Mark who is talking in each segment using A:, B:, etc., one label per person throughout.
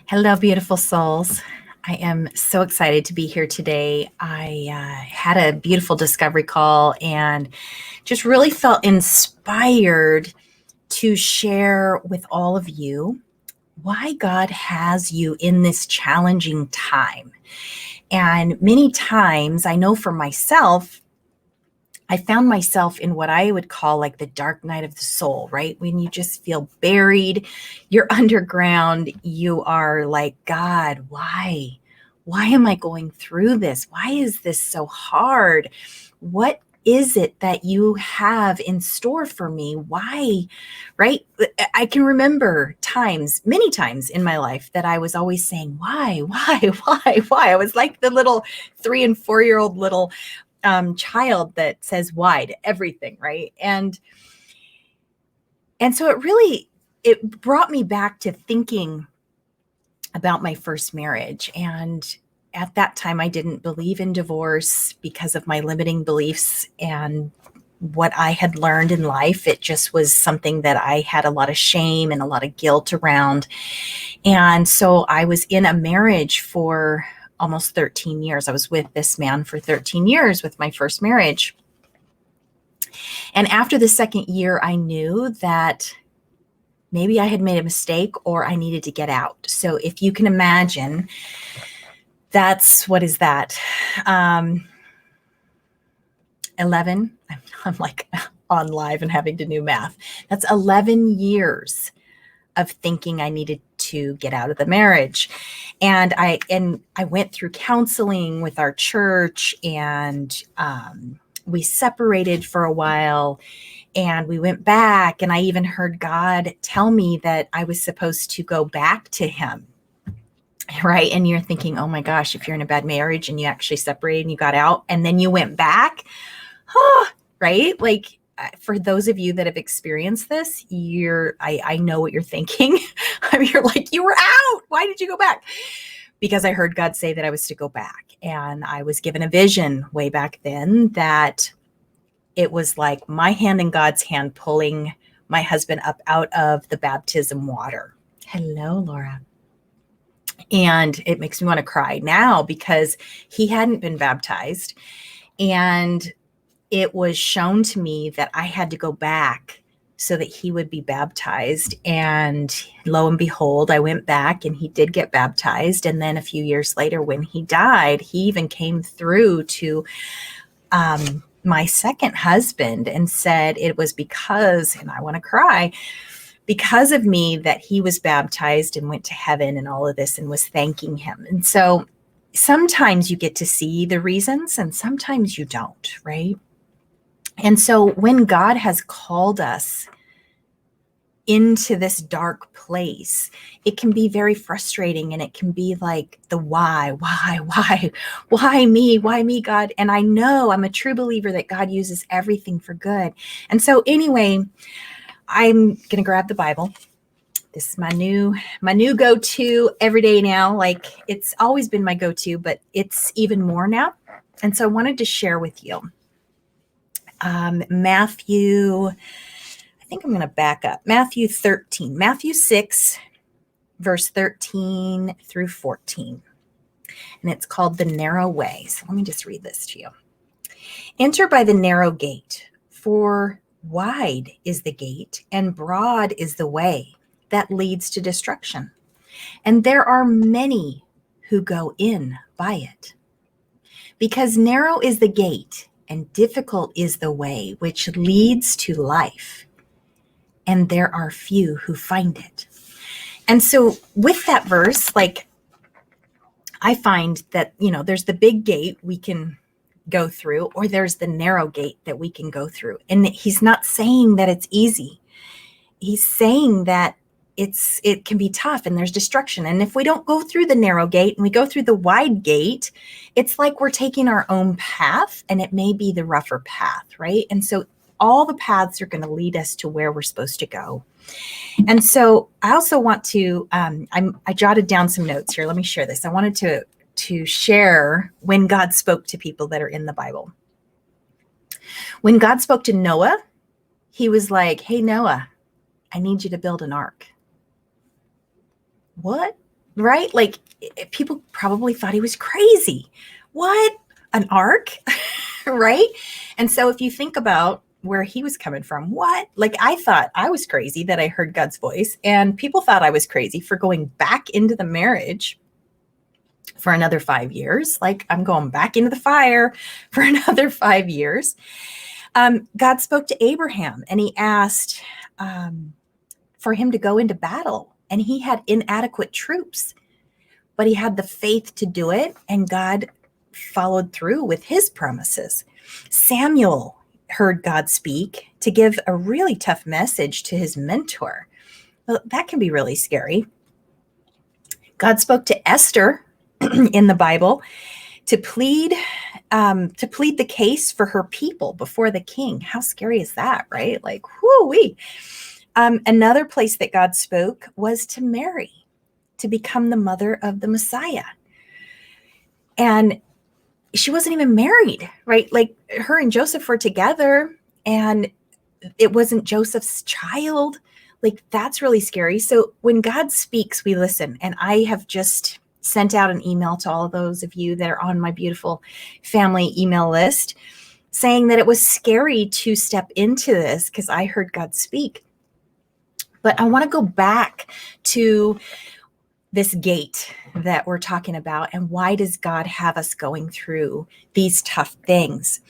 A: Hello, beautiful souls. I am so excited to be here today. I had a beautiful discovery call and just really felt inspired to share with all of you why God has you in this challenging time. And many times, I know for myself, I found myself in what I would call like the dark night of the soul, right? When you just feel buried, you're underground, you are like, God, why? Why am I going through this? Why is this so hard? What is it that you have in store for me? Why? Right? I can remember times, many times in my life that I was always saying, why, why? I was like the little 3 and 4 year old little child that says why to everything, right? And so it brought me back to thinking about my first marriage. And at that time, I didn't believe in divorce because of my limiting beliefs and what I had learned in life. It just was something that I had a lot of shame and a lot of guilt around. And so I was in a marriage for almost 13 years. I was with this man for 13 years with my first marriage. And after the second year, I knew that maybe I had made a mistake or I needed to get out. So if you can imagine, what is that? 11, I'm like on live and having to do math. That's 11 years of thinking I needed to get out of the marriage. And I went through counseling with our church, and we separated for a while, and we went back, and I even heard God tell me that I was supposed to go back to him. Right. And you're thinking, oh my gosh, if you're in a bad marriage and you actually separated and you got out and then you went back, right? Like, for those of you that have experienced this, I know what you're thinking. You're like, you were out. Why did you go back? Because I heard God say that I was to go back. And I was given a vision way back then that it was like my hand in God's hand pulling my husband up out of the baptism water. Hello, Laura. And it makes me want to cry now because he hadn't been baptized. And it was shown to me that I had to go back so that he would be baptized. And lo and behold, I went back and he did get baptized. And then a few years later, when he died, he even came through to my second husband and said it was because, and I want to cry, because of me that he was baptized and went to heaven and all of this, and was thanking him. And so sometimes you get to see the reasons and sometimes you don't, right? And so when God has called us into this dark place, it can be very frustrating, and it can be like the why me, God? And I know I'm a true believer that God uses everything for good. And so anyway, I'm going to grab the Bible. This is my new go-to every day now. Like, it's always been my go-to, but it's even more now. And so I wanted to share with you Matthew, I think I'm going to back up. Matthew 6, verse 13 through 14. And it's called the narrow way. So let me just read this to you. Enter by the narrow gate, for wide is the gate and broad is the way that leads to destruction. And there are many who go in by it. Because narrow is the gate and difficult is the way which leads to life, and there are few who find it. And so with that verse, like, I find that, there's the big gate we can go through, or there's the narrow gate that we can go through. And he's not saying that it's easy. He's saying that it can be tough and there's destruction. And if we don't go through the narrow gate and we go through the wide gate, it's like we're taking our own path, and it may be the rougher path, right? And so all the paths are going to lead us to where we're supposed to go. And so I also want to, I jotted down some notes here. Let me share this. I wanted to share when God spoke to people that are in the Bible. When God spoke to Noah, he was like, hey, Noah, I need you to build an ark. What? right? Like people probably thought he was crazy. What? An ark? Right? And so if you think about where he was coming from, what? Like I thought I was crazy that I heard God's voice, and people thought I was crazy for going back into the marriage for another 5 years. Like I'm going back into the fire for another 5 years. God spoke to Abraham and he asked for him to go into battle, and he had inadequate troops, but he had the faith to do it, and God followed through with his promises. Samuel heard God speak to give a really tough message to his mentor. Well, that can be really scary. God spoke to Esther in the Bible to plead the case for her people before the king. How scary is that, right? Like, whoo-wee. Another place that God spoke was to Mary, to become the mother of the Messiah. And she wasn't even married, right? Like her and Joseph were together, and it wasn't Joseph's child. Like that's really scary. So when God speaks, we listen. And I have just sent out an email to all of those of you that are on my beautiful family email list saying that it was scary to step into this because I heard God speak. But I want to go back to this gate that we're talking about, and why does God have us going through these tough things?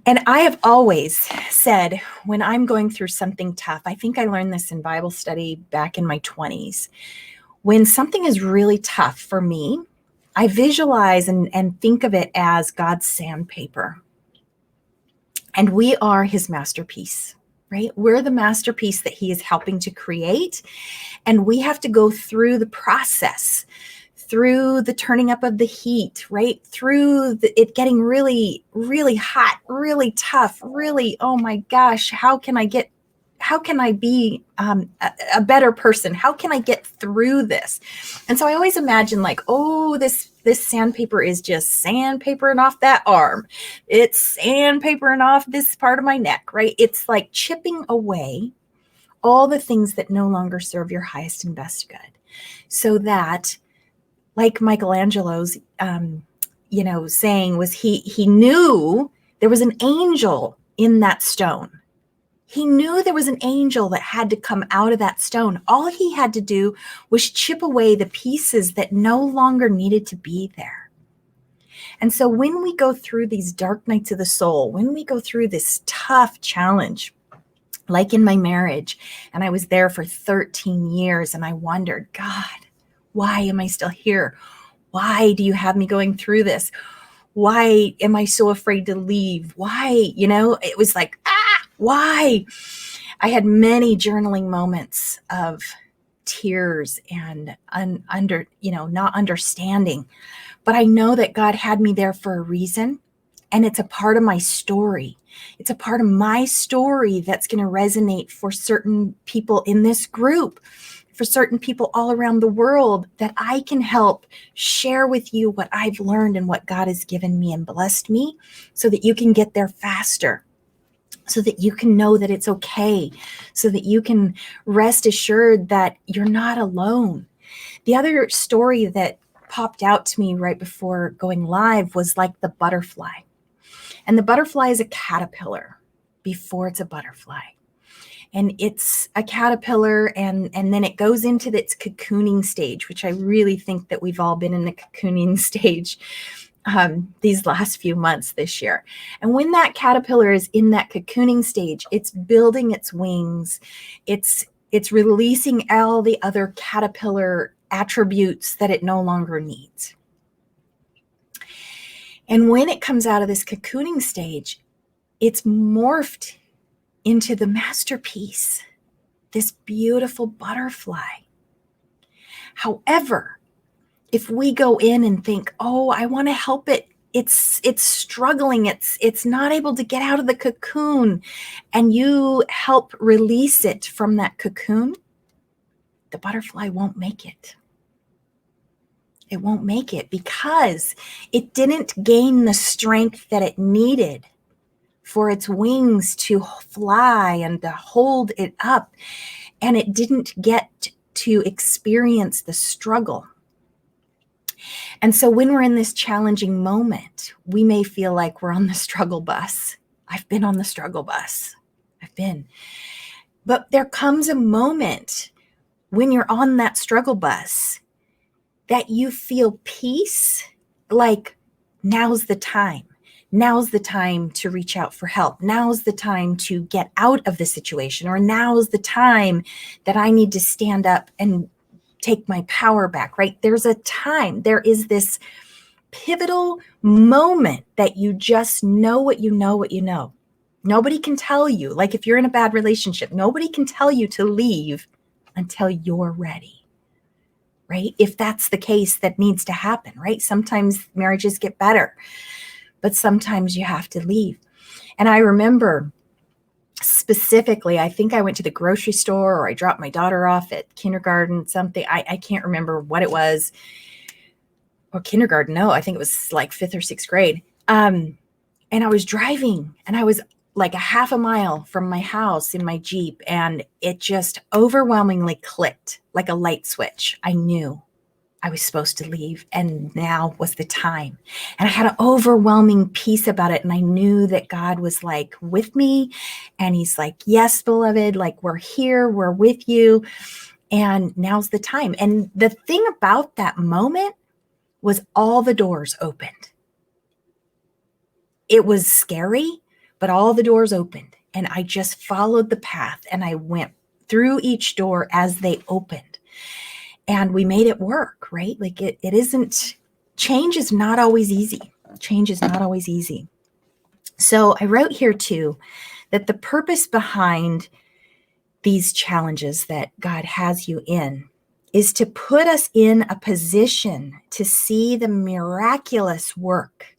A: And I have always said, when I'm going through something tough, I think I learned this in Bible study back in my 20s. When something is really tough for me, I visualize and think of it as God's sandpaper. And we are his masterpiece, right? We're the masterpiece that he is helping to create. And we have to go through the process, through the turning up of the heat, right? Through it getting really, really hot, really tough, really, oh my gosh, how can I be a better person? How can I get through this? And so I always imagine like, oh, this sandpaper is just sandpapering off that arm. It's sandpapering off this part of my neck, right? It's like chipping away all the things that no longer serve your highest and best good. So that, like Michelangelo's, saying was he knew there was an angel in that stone. He knew there was an angel that had to come out of that stone. All he had to do was chip away the pieces that no longer needed to be there. And so when we go through these dark nights of the soul, when we go through this tough challenge, like in my marriage, and I was there for 13 years, and I wondered, God, why am I still here? Why do you have me going through this? Why am I so afraid to leave? Why? It was like, why? I had many journaling moments of tears and not understanding. But I know that God had me there for a reason, and it's a part of my story. It's a part of my story that's going to resonate for certain people in this group, for certain people all around the world, that I can help share with you what I've learned and what God has given me and blessed me, so that you can get there faster, so that you can know that it's okay, so that you can rest assured that you're not alone. The other story that popped out to me right before going live was like the butterfly. And the butterfly is a caterpillar before it's a butterfly. And it's a caterpillar, and then it goes into its cocooning stage, which I really think that we've all been in the cocooning stage these last few months this year. And when that caterpillar is in that cocooning stage, it's building its wings. It's releasing all the other caterpillar attributes that it no longer needs. And when it comes out of this cocooning stage, it's morphed into the masterpiece, this beautiful butterfly. However, if we go in and think, oh, I want to help it, it's struggling, it's not able to get out of the cocoon, and you help release it from that cocoon, the butterfly won't make it. It won't make it because it didn't gain the strength that it needed for its wings to fly and to hold it up. And it didn't get to experience the struggle. And so when we're in this challenging moment, we may feel like we're on the struggle bus. I've been on the struggle bus. But there comes a moment when you're on that struggle bus that you feel peace, like now's the time. Now's the time to reach out for help. Now's the time to get out of the situation, or now's the time that I need to stand up and take my power back, right? There's a time, there is this pivotal moment that you just know what you know, what you know. Nobody can tell you, like if you're in a bad relationship, nobody can tell you to leave until you're ready, right? If that's the case, that needs to happen, right? Sometimes marriages get better, but sometimes you have to leave. And I remember specifically, I think I went to the grocery store, or I dropped my daughter off at kindergarten, something. I can't remember what it was. Or kindergarten, no, I think it was like 5th or 6th grade. And I was driving, and I was like a half a mile from my house in my Jeep, and it just overwhelmingly clicked like a light switch. I knew I was supposed to leave, and now was the time. And I had an overwhelming peace about it. And I knew that God was like with me, and he's like, yes, beloved, like we're here, we're with you. And now's the time. And the thing about that moment was all the doors opened. It was scary, but all the doors opened. And I just followed the path, and I went through each door as they opened. And we made it work, right? Like it isn't, change is not always easy. Change is not always easy. So I wrote here too, that the purpose behind these challenges that God has you in is to put us in a position to see the miraculous work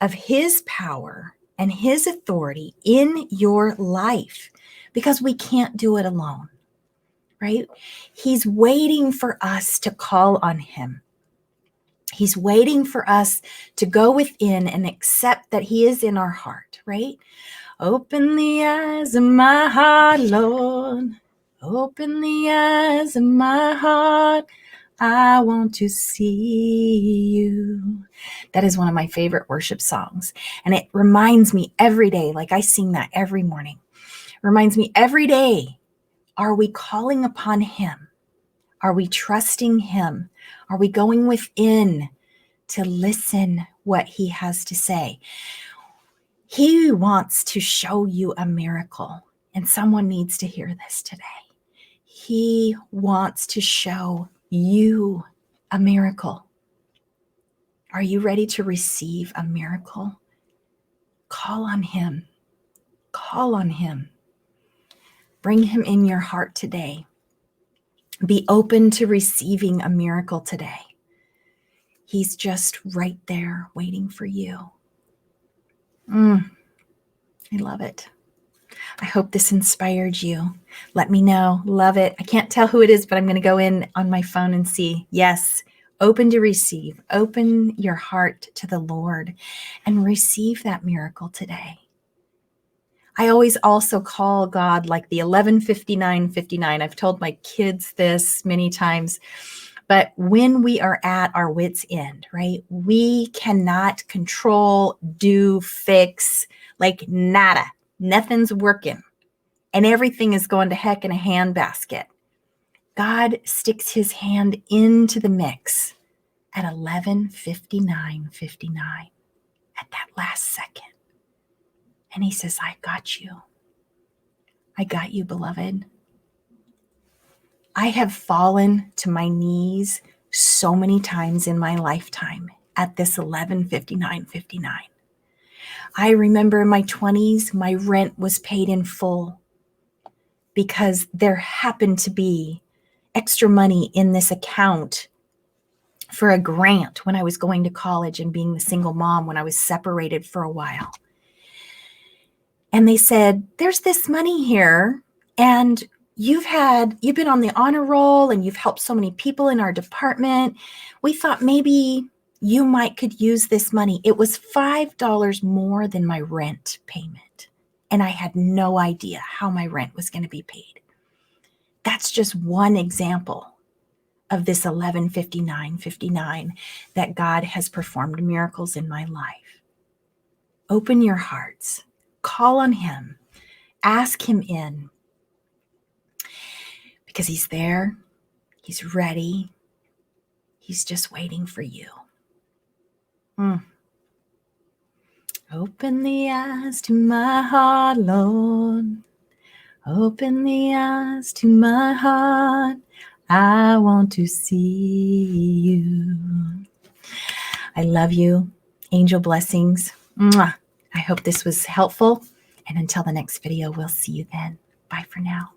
A: of his power and his authority in your life, because we can't do it alone, right? He's waiting for us to call on him. He's waiting for us to go within and accept that he is in our heart, right? Open the eyes of my heart, Lord. Open the eyes of my heart. I want to see you. That is one of my favorite worship songs. And it reminds me every day, like I sing that every morning. It reminds me every day, are we calling upon him? Are we trusting him? Are we going within to listen what he has to say? He wants to show you a miracle, and someone needs to hear this today. He wants to show you a miracle. Are you ready to receive a miracle? Call on him. Call on him. Bring him in your heart today. Be open to receiving a miracle today. He's just right there waiting for you. I love it. I hope this inspired you. Let me know. Love it. I can't tell who it is, but I'm going to go in on my phone and see. Yes, open to receive. Open your heart to the Lord and receive that miracle today. I always also call God like the 11:59:59. I've told my kids this many times, but when we are at our wits' end, right? We cannot control, do, fix, like nada. Nothing's working, and everything is going to heck in a handbasket. God sticks his hand into the mix at 11:59:59, at that last second. And he says, I got you. I got you, beloved. I have fallen to my knees so many times in my lifetime at this 11:59:59. I remember in my 20s, my rent was paid in full because there happened to be extra money in this account for a grant when I was going to college and being the single mom when I was separated for a while. And they said, there's this money here, and you've been on the honor roll, and you've helped so many people in our department. We thought maybe you could use this money. It was $5 more than my rent payment. And I had no idea how my rent was going to be paid. That's just one example of this 11:59:59 that God has performed miracles in my life. Open your hearts, call on him, ask him in, because he's there, he's ready, he's just waiting for you. Open the eyes to my heart, Lord. Open the eyes to my heart. I want to see you. I love you. Angel blessings. Mwah. I hope this was helpful. And until the next video, we'll see you then. Bye for now.